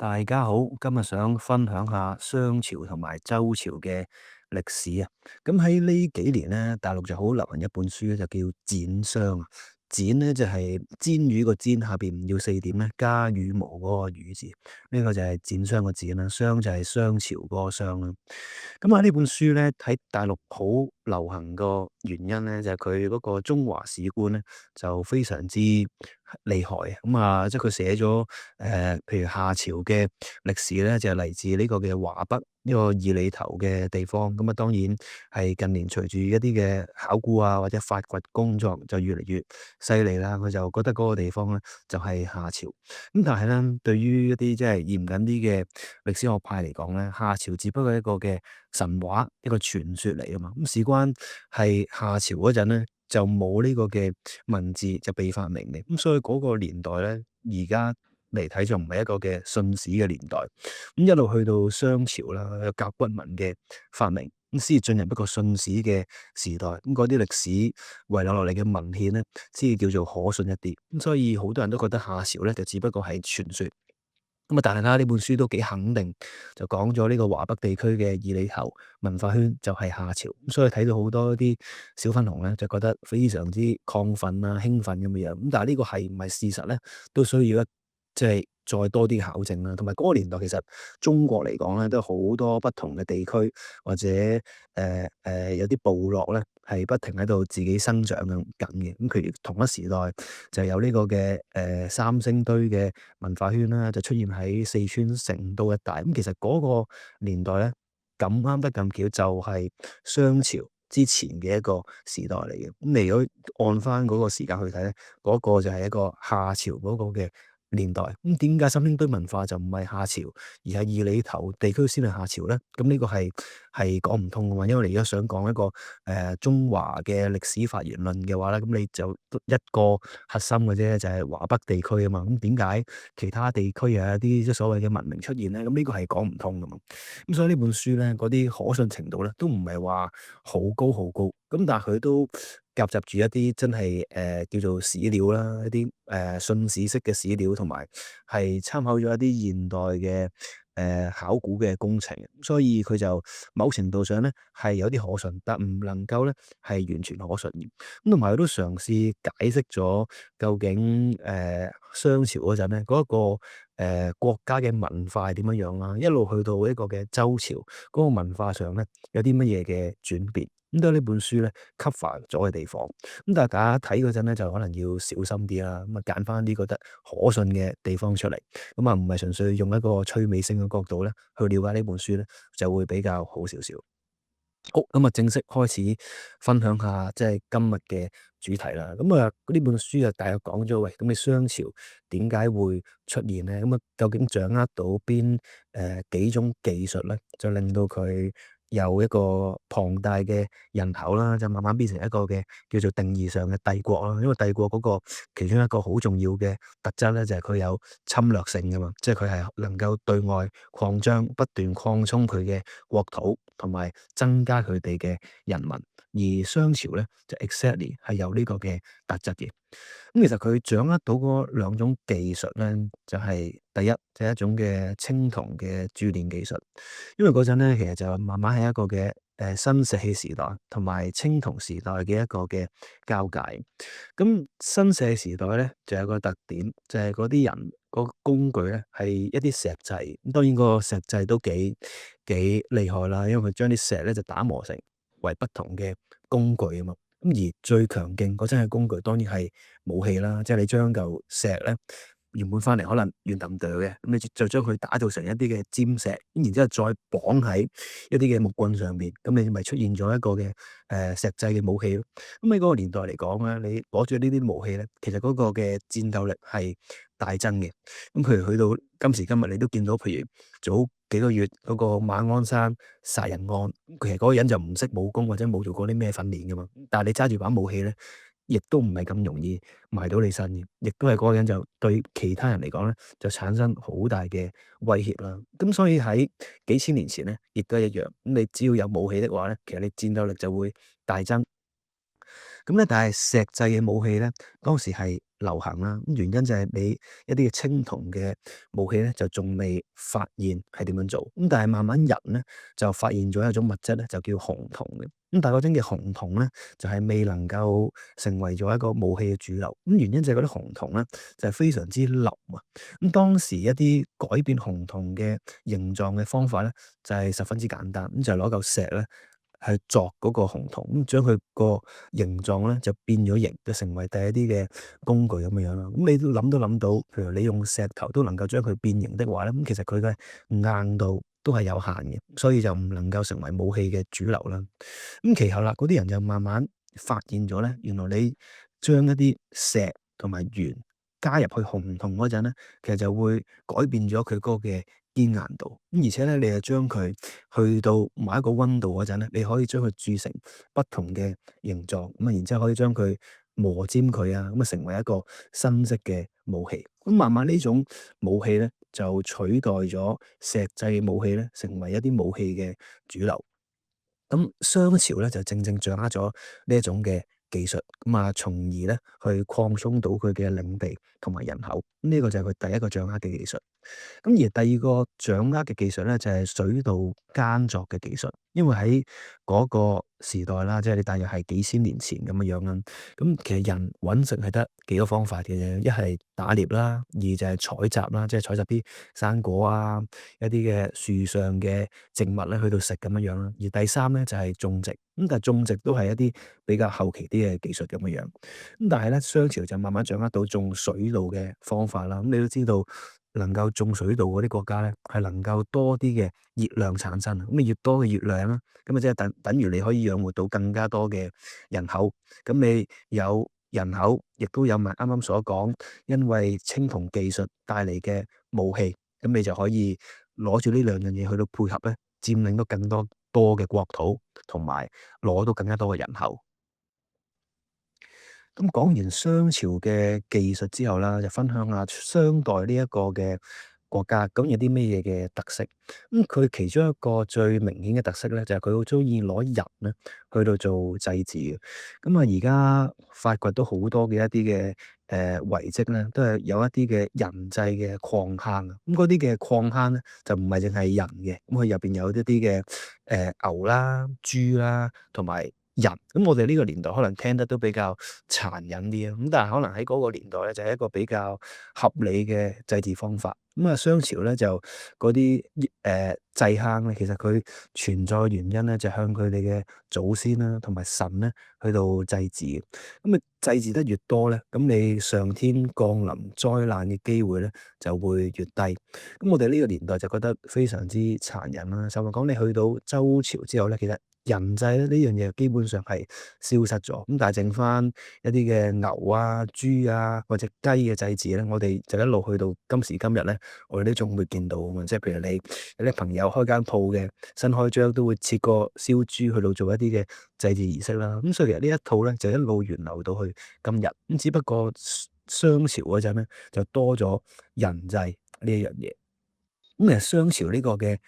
大家好，今日想分享下商朝同埋周朝嘅歷史啊。咁喺呢幾年咧，大陸就好流行一本書咧，就叫《剪商》啊。剪咧就係煎魚個煎下邊要四點咧，加羽毛嗰個羽字，呢個就係剪商個剪啦。商就係商朝嗰個商啦。咁啊，呢本書咧喺大陸好流行個原因咧，就係佢嗰個中華史觀咧就非常之厲害啊。咁啊，即係佢寫咗譬如夏朝嘅歷史咧，就係嚟自呢個嘅華北呢個二里頭嘅地方。咁啊，當然係近年隨住一啲嘅考古啊或者發掘工作就越嚟越犀利啦。佢就覺得嗰個地方咧就係夏朝。咁但係咧，對於一啲即係嚴謹啲嘅歷史學派嚟講咧，夏朝只不過係一個嘅神話，一個傳說嚟啊嘛。咁事關係夏朝嗰陣咧，就冇呢個嘅文字就被發明嘅。咁所以嗰個年代咧，而家嚟睇就唔係一個嘅信史嘅年代。咁一路去到商朝啦，有甲骨文嘅發明，咁先至進入一個信史嘅時代。咁嗰啲歷史遺留落嚟嘅文獻咧，先至叫做可信一啲。咁所以好多人都覺得夏朝咧就只不過係傳說。咁啊，但係啦，呢本書都幾肯定，就講咗呢個華北地區嘅二里頭文化圈就係夏朝。咁所以睇到好多啲小粉紅咧，就覺得非常之亢奮啊、興奮咁嘅樣。咁但係呢個係唔係事實咧，都需要即係再多啲考證啦。同埋嗰個年代其實中國嚟講咧，都好多不同嘅地區或者有啲部落咧，係不停喺度自己生長緊嘅。咁佢同一時代就有呢個嘅三星堆嘅文化圈啦，就出現喺四川成都一帶。咁其實嗰個年代咧，咁啱得咁巧，就係商朝之前嘅一個時代嚟嘅。咁你如果按翻嗰個時間去睇咧，嗰個就係一個夏朝嗰個嘅年代。咁點解三星堆文化就唔係夏朝，而係二里頭地區先係夏朝咧？咁呢個係講唔通噶嘛？因為你而家想講一個中華嘅歷史發源論嘅話咧，咁你就得一個核心嘅啫，就係華北地區啊嘛。咁點解其他地區又有一啲即係所謂嘅文明出現咧？咁呢個係講唔通噶嘛。咁所以呢本書咧，嗰啲可信程度咧，都唔係話好高好高。咁但係佢都夾雜住一啲真係叫做史料啦，一啲信史式嘅史料，同埋係參考咗一啲現代嘅考古嘅工程。所以佢就某程度上咧係有啲可信，但唔能夠咧係完全可信嘅。咁同埋佢都嘗試解釋咗究竟商朝嗰陣咧嗰一個國家嘅文化係點樣樣啦，一路去到一個嘅周朝嗰個文化上咧有啲乜嘢嘅轉變。咁都係呢本書咧 cover 咗嘅地方。咁但係大家睇嗰陣咧，就可能要小心啲啦。咁啊，揀翻啲覺得可信嘅地方出嚟。咁啊，唔係純粹用一個趣味性嘅角度咧，去了解呢本書咧，就會比較好少少。好，咁啊，正式開始分享下即係今日嘅主題啦。咁啊，呢本書就大約講咗，喂，咁你商朝點解會出現咧？咁啊，究竟掌握到邊幾種技術咧，就令到佢有一個龐大嘅人口啦，就慢慢變成一個嘅叫做定義上嘅帝國啦。因為帝國嗰個其中一個好重要嘅特質咧，就係佢有侵略性噶嘛，即係佢係能夠對外擴張，不斷擴充佢嘅國土，同埋增加佢哋嘅人民。而商朝咧就 exactly 係有呢個嘅特質嘅。咁其實佢掌握到嗰兩種技術咧，就係第一就係一種嘅青銅嘅鑄煉技術。因為嗰陣咧，其實就慢慢係一個嘅新石器時代同埋青銅時代嘅一個嘅交界。咁新石器時代咧就有個特點，就係嗰啲人嗰個工具咧係一啲石製。咁當然個石製都幾厲害啦，因為佢將啲石咧就打磨成為不同嘅工具啊嘛。咁而最強勁嗰陣嘅工具當然係武器啦，即係你將嚿石咧原本翻嚟可能圓揼哚嘅，咁你就將佢打造成一啲嘅尖石，咁然之後再綁喺一啲嘅木棍上邊，咁你咪出現咗一個嘅石製嘅武器咯。咁喺嗰個年代嚟講咧，你攞住呢啲武器咧，其實嗰個嘅戰鬥力係大增嘅。咁譬如去到今時今日，你都見到譬如早幾個月嗰個馬鞍山殺人案，其實嗰個人就唔識武功或者冇做過啲咩訓練噶嘛，但係你揸住把武器咧，亦都唔係咁容易埋到你身嘅，亦都係嗰個人就對其他人嚟講咧，就產生好大嘅威脅啦。咁所以喺幾千年前咧，亦都係一樣。咁你只要有武器的話咧，其實你戰鬥力就會大增。咁咧，但係石製嘅武器咧，當時係流行啦。咁原因就係你一啲嘅青銅嘅武器咧，就仲未發現係點樣做。咁但係慢慢人咧就發現咗一種物質咧，就叫紅銅嘅。咁但係嗰種嘅紅銅咧，就係未能夠成為咗一個武器嘅主流。咁原因就係嗰啲紅銅咧，就係非常之腍啊。咁當時一啲改變紅銅嘅形狀嘅方法咧，就係十分之簡單。咁就係攞嚿石咧。係鑿嗰個紅銅，咁將佢個形狀咧就變咗形，就成為第一啲嘅工具咁樣樣啦。咁你都諗到，譬如你用石頭都能夠將佢變形的話咧，咁其實佢嘅硬度都係有限嘅，所以就唔能夠成為武器嘅主流啦。咁其後啦，嗰啲人就慢慢發現咗咧，原來你將一啲石同埋鉛加入去紅銅嗰陣咧，其實就會改變咗佢嗰個嘅堅硬度。咁而且咧，你又將佢去到某一個溫度嗰陣咧，你可以將佢鑄成不同嘅形狀。咁啊，然之後可以將佢磨尖佢啊，咁啊成為一個新式嘅武器。咁慢慢呢種武器咧，就取代咗石製武器咧，成為一啲武器嘅主流。咁商朝咧就正正掌握咗呢一種嘅技術，咁啊，從而咧去擴充到佢嘅領地同埋人口。呢個就係佢第一個掌握嘅技術。咁而第二個掌握嘅技術咧，就係水稻耕作嘅技術。因為喺嗰個時代啦，即係你大約係幾千年前咁樣樣啦。咁其實人揾食係得幾個方法嘅啫，一係打獵啦，二就係採集啦，即係採集啲生果啊，一啲嘅樹上嘅植物咧，去到食咁樣樣啦。而第三咧就係種植，咁但係種植都係一啲比較後期啲嘅技術咁樣樣。咁但係咧，商朝就慢慢掌握到種水稻嘅方法啦。咁你都知道，能夠種水稻嗰啲國家咧，係能夠多啲嘅熱量產生。咁你越多嘅熱量啦，咁啊即係等於你可以養活到更加多嘅人口。咁你有人口，亦都有埋啱啱所講，因為青銅技術帶嚟嘅武器，咁你就可以攞住呢兩樣嘢去到配合咧，佔領到更多嘅國土，同埋攞到更加多嘅人口。咁講完商朝嘅技術之後啦，就分享下商代呢一個嘅國家，咁有啲咩嘢嘅特色？咁佢其中一個最明顯嘅特色咧，就係佢好中意攞人咧去到做祭祀嘅。咁啊，而家發掘到好多嘅一啲嘅遺跡咧，都係有一啲嘅人祭嘅礦坑啊。咁嗰啲嘅礦坑咧，就唔係淨係人嘅，咁佢入邊有一啲嘅牛啦、豬啦，同埋人。咁我哋呢個年代可能聽得都比較殘忍啲啊，咁但係可能喺嗰個年代咧，就係一個比較合理嘅祭祀方法。咁啊，商朝咧就嗰啲祭坑咧，其實佢存在嘅原因咧，就係向佢哋嘅祖先啦，同埋神咧去到祭祀嘅。咁啊，祭祀得越多咧，咁你上天降臨災難嘅機會咧就會越低。咁我哋呢個年代就覺得非常之殘忍啦。就係講你去到周朝之後咧，其實人祭咧呢樣嘢基本上係消失咗，咁但係剩翻一啲嘅牛啊、豬啊或者雞嘅祭祀咧，我哋就一路去到今時今日咧，我哋都仲會見到啊嘛。即係譬如你有啲朋友開間鋪嘅，新開張都會切個燒豬去到做一啲嘅祭祀儀式啦。咁所以其實呢一套咧就一路沿流到去今日。咁只不過商朝嗰陣咧就多咗人祭呢一樣嘢。咁其實商朝呢個嘅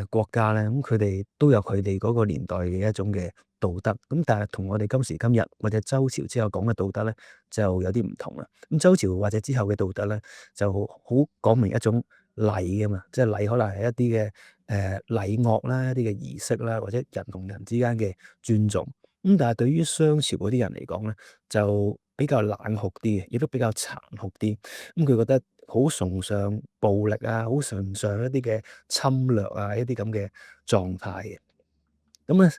國家咧，咁佢哋都有佢哋嗰個年代嘅一種嘅道德，咁但係同我哋今時今日或者周朝之後講嘅道德咧，就有啲唔同啦。咁周朝或者之後嘅道德咧，就好講明一種禮噶嘛，即係禮可能係一啲嘅禮樂啦，一啲嘅儀式啦，或者人同人之間嘅尊重。咁但係對於商朝嗰啲人嚟講咧，就比較冷酷啲嘅，亦都比較殘酷啲。咁佢覺得好崇尚暴力啊，好崇尚一啲嘅侵略啊，一啲咁嘅狀態嘅。咁咧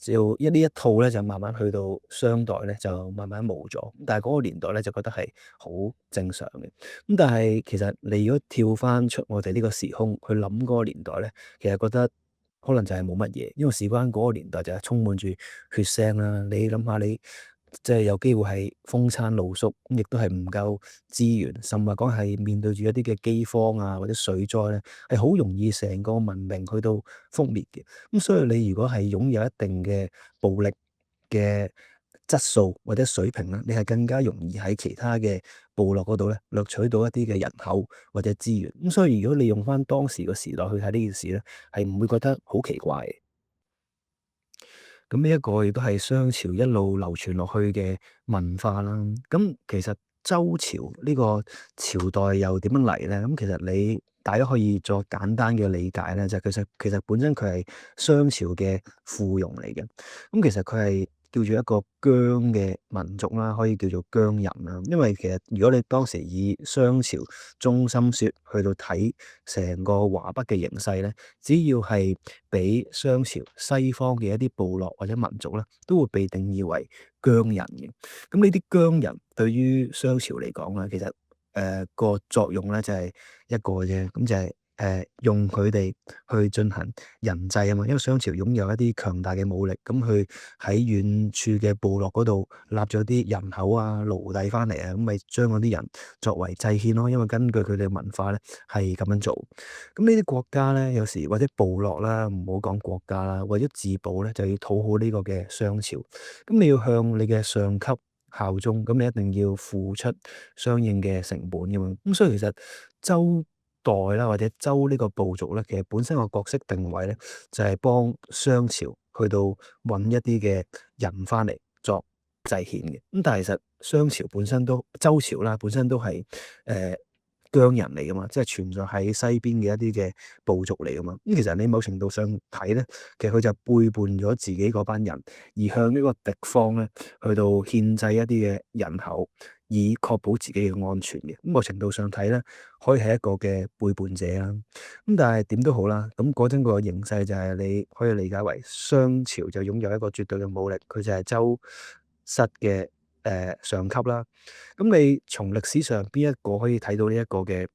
就呢一套咧，就慢慢去到商代咧，就慢慢冇咗。但係嗰個年代咧，就覺得係好正常嘅。咁但係其實你如果跳翻出我哋呢個時空去諗嗰個年代咧，其實覺得可能就係冇乜嘢，因為事關嗰個年代就係充滿住血腥啦。你諗下你即係有機會係風餐露宿，咁亦都係唔夠資源，甚至講係面對住一啲嘅饑荒啊，或者水災咧，係好容易成個文明去到覆滅嘅。咁所以你如果係擁有一定嘅暴力嘅質素或者水平咧，你係更加容易喺其他嘅部落嗰度咧掠取到一啲嘅人口或者資源。咁所以如果你用翻當時個時代去睇呢件事咧，係唔會覺得好奇怪嘅。咁呢一個亦都係商朝一路流傳落去嘅文化啦。咁其實周朝呢個朝代又點樣嚟咧？咁其實你大家可以作簡單嘅理解咧，就係其實本身佢係商朝嘅附庸嚟嘅。咁其實佢係叫做一個羌嘅民族啦，可以叫做羌人啦。因為其實如果你當時以商朝中心說去到睇成個華北嘅形勢咧，只要係俾商朝西方嘅一啲部落或者民族咧，都會被定義為羌人嘅。咁呢啲羌人對於商朝嚟講咧，其實個作用咧就係一個啫，咁就係用佢哋去進行人祭啊嘛。因為商朝擁有一啲強大嘅武力，咁佢喺遠處嘅部落嗰度立咗啲人口啊、奴隸翻嚟啊，咁咪將嗰啲人作為祭獻咯。因為根據佢哋文化咧係咁樣做。咁呢啲國家咧，有時或者部落啦，唔好講國家啦，為咗自保咧，就要討好呢個嘅商朝。咁你要向你嘅上級效忠，咁你一定要付出相應嘅成本㗎嘛。咁所以其實周代啦，或者周呢個部族咧，其實本身個角色定位咧，就係幫商朝去到揾一啲嘅人翻嚟作祭獻嘅。咁但係其實商朝本身都周朝啦，本身都係羌人嚟噶嘛，即係存在喺西邊嘅一啲嘅部族嚟噶嘛。咁其實你某程度上睇咧，其實佢就背叛咗自己嗰班人，而向呢個敵方咧去到獻祭一啲嘅人口，以確保自己嘅安全嘅。咁某程度上睇咧，可以係一個嘅背叛者啦。咁但係點都好啦，咁嗰陣個形勢就係你可以理解為商朝就擁有一個絕對嘅武力，佢就係周室嘅上級啦。咁你從歷史上邊一個可以睇到呢一個嘅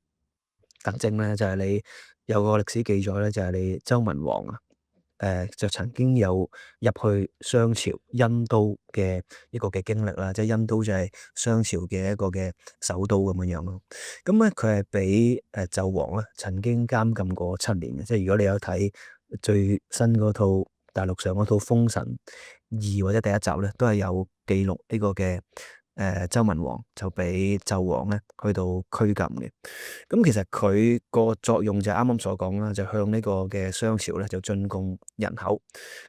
特徵咧？就係你有個歷史記載咧，就係你周文王啊，就曾經有入去商朝殷都嘅一個嘅經歷啦。即係殷都就係商朝嘅一個嘅首都咁樣樣咯。咁咧佢係俾紂王咧曾經監禁過7年嘅。即係如果你有睇最新嗰套大陸上嗰套《封神二》或者第一集咧，都係有記錄呢個嘅周文王就俾紂王咧去到拘禁嘅。咁其實佢個作用就係啱啱所講啦，就向呢個嘅商朝咧就進貢人口。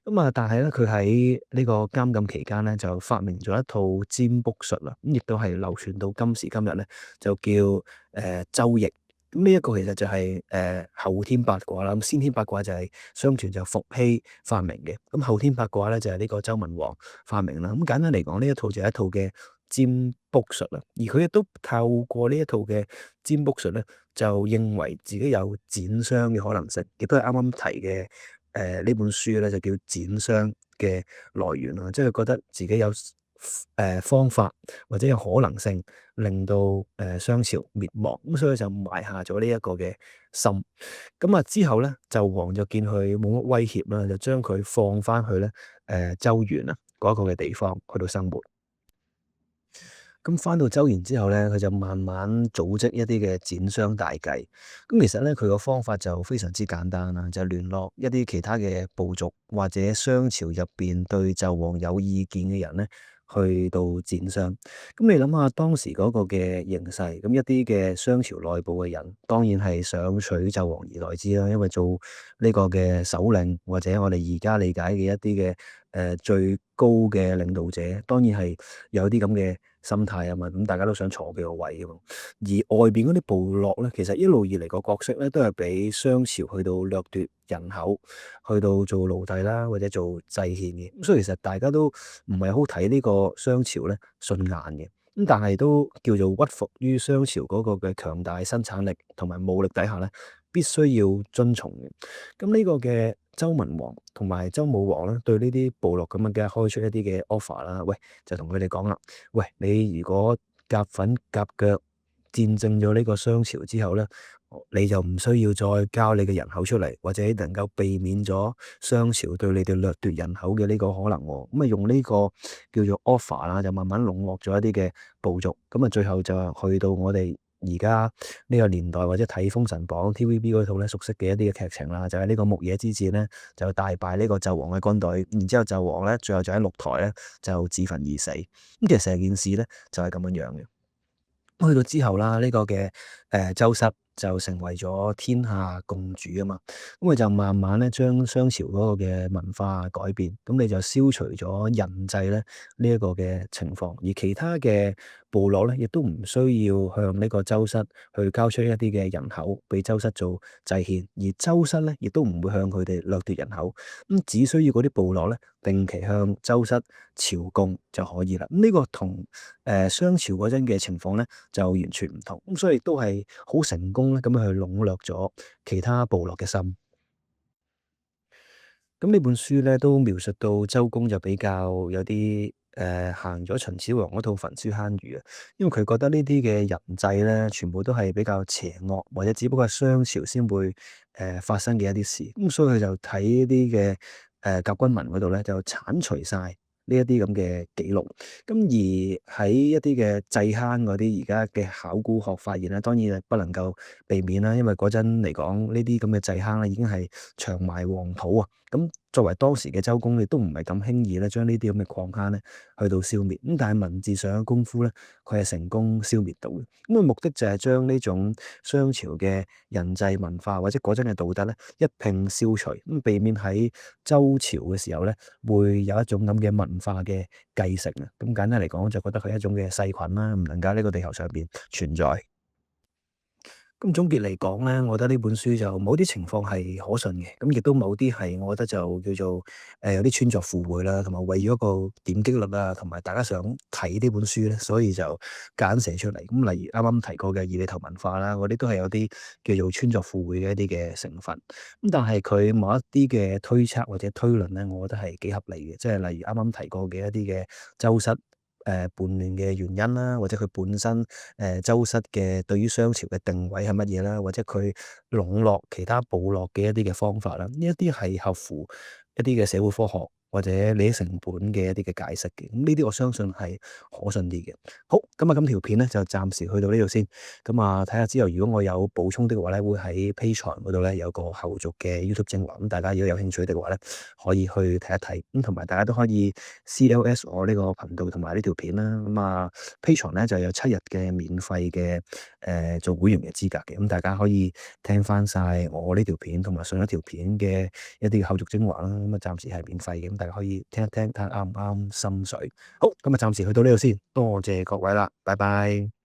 咁啊，但係咧佢喺呢個監禁期間咧，就發明咗一套占卜術啦。咁亦都係流傳到今時今日咧，就叫周易。咁呢一個其實就係後天八卦啦。咁先天八卦就係相傳就伏羲發明嘅。咁後天八卦咧就係呢個周文王發明啦。咁簡單嚟講，呢一套就係一套嘅占卜術啦。而佢亦都透過呢一套嘅占卜術咧，就認為自己有展商嘅可能性，亦都係啱啱提嘅呢本書咧就叫展商嘅來源啦。即係佢覺得自己有方法或者有可能性令到商朝滅亡，咁所以就埋下咗呢一個嘅心。咁啊之後咧，紂王就見佢冇乜威脅啦，就將佢放翻去咧周原啊嗰一個嘅地方去到生活。咁翻到周原之後咧，佢就慢慢組織一啲嘅展商大計。咁其實咧，佢個方法就非常之簡單啦，就係聯絡一啲其他嘅部族或者商朝入邊對紂王有意見嘅人咧，去到展商。咁你諗下當時嗰個嘅形勢，咁一啲嘅商朝內部嘅人，當然係想取紂王而來之啦。因為做呢個嘅首領或者我哋而家理解嘅一啲嘅最高嘅領導者，當然係有啲咁嘅心態啊嘛。咁大家都想坐佢個位啊嘛。而外邊嗰啲部落咧，其實一路以嚟個角色咧，都係俾商朝去到掠奪人口，去到做奴隸啦，或者做祭獻嘅。咁所以其實大家都唔係好睇呢個商朝咧順眼嘅。咁但係都叫做屈服於商朝嗰個嘅強大生產力同埋武力底下咧，必須要遵從嘅。咁呢個嘅周文王同埋周武王咧，對呢啲部落咁樣嘅開出一啲嘅 offer 啦。喂，就同佢哋講啦，喂，你如果夾粉夾腳戰勝咗呢個商朝之後咧，你就唔需要再交你嘅人口出嚟，或者能夠避免咗商朝對你哋掠奪人口嘅呢個可能喎。咁啊，用呢個叫做 offer 啦，就慢慢籠絡咗一啲嘅部族。咁啊，最後就去到我哋而家呢個年代或者睇《封神榜》TVB 嗰套咧熟悉嘅一啲嘅劇情啦，就係呢個牧野之戰咧，就大敗呢個紂王嘅軍隊。然之後紂王咧，最後就喺鹿台咧就自焚而死。咁其實成件事咧就係咁樣樣嘅。去到之後啦，呢個嘅周室就成為咗天下共主啊嘛。咁佢就慢慢咧將商朝嗰個嘅文化改變，咁你就消除咗人制咧呢一個嘅情況，而其他嘅部落咧亦都唔需要向呢個周室去交出一啲嘅人口俾周室做祭獻，而周室咧亦都唔會向佢哋掠奪人口，咁只需要嗰啲部落咧定期向周室朝貢就可以啦。咁呢個同商朝嗰陣嘅情況咧就完全唔同，咁所以都係好成功咧咁樣去籠絡咗其他部落嘅心。咁呢本書咧都描述到周公就比較有啲行咗秦始皇嗰套焚書坑儒啊，因為佢覺得呢啲嘅人制咧，全部都係比較邪惡，或者只不過係商朝先會發生嘅一啲事，咁所以佢就睇呢啲嘅甲骨文嗰度咧，就剷除晒呢一啲咁嘅記錄。咁而喺一啲嘅祭坑嗰啲而家嘅考古學發現咧，當然係不能夠避免啦，因為嗰陣嚟講呢啲咁嘅祭坑咧已經係長埋黃土啊。咁作為當時嘅周公，亦都唔係咁輕易咧將呢啲咁嘅礦坑咧去到消滅。咁但係文字上嘅功夫咧，佢係成功消滅到嘅。咁啊目的就係將呢種商朝嘅人際文化或者嗰陣嘅道德咧一併消除，咁避免喺周朝嘅時候咧會有一種咁嘅文化嘅繼承啊。咁簡單嚟講，就覺得佢係一種嘅細菌啦，唔能夠喺呢個地球上邊存在。咁總結嚟講咧，我覺得呢本書就某啲情況係可信嘅，咁亦都某啲係我覺得就叫做有啲穿鑿附會啦，同埋為咗個點擊率啊，同埋大家想睇呢本書咧，所以就夾硬寫出嚟。咁例如啱啱提過嘅二里頭文化啦，嗰啲都係有啲叫做穿鑿附會嘅一啲嘅成分。咁但係佢某一啲嘅推測或者推論咧，我覺得係幾合理嘅，即係例如啱啱提過嘅一啲嘅周室。叛亂嘅原因啦，或者佢本身周室嘅對於商朝嘅定位係乜嘢啦，或者佢籠絡其他部落嘅一啲嘅方法啦，呢一啲係合乎一啲嘅社會科學或者利益成本嘅一啲嘅解釋嘅。咁呢啲我相信係可信啲嘅。好，咁條片咧就暫時去到呢度先。咁啊，睇下之後如果我有補充的話咧，會喺 Patreon 嗰度咧有個後續嘅 YouTube 精華。咁大家如果有興趣的話咧，可以去睇一睇。咁同埋大家都可以 CLS 我呢個頻道同埋呢條片啦。咁啊，Patreon 咧就有7日嘅免費嘅做會員嘅資格嘅。咁大家可以聽翻晒我呢條片同埋上一條片嘅一啲後續精華啦。咁啊，暫時係免費嘅，咁大家可以聽一聽，睇下啱唔啱心水。好，咁啊，暫時去到呢度先，多謝各位啦，拜拜。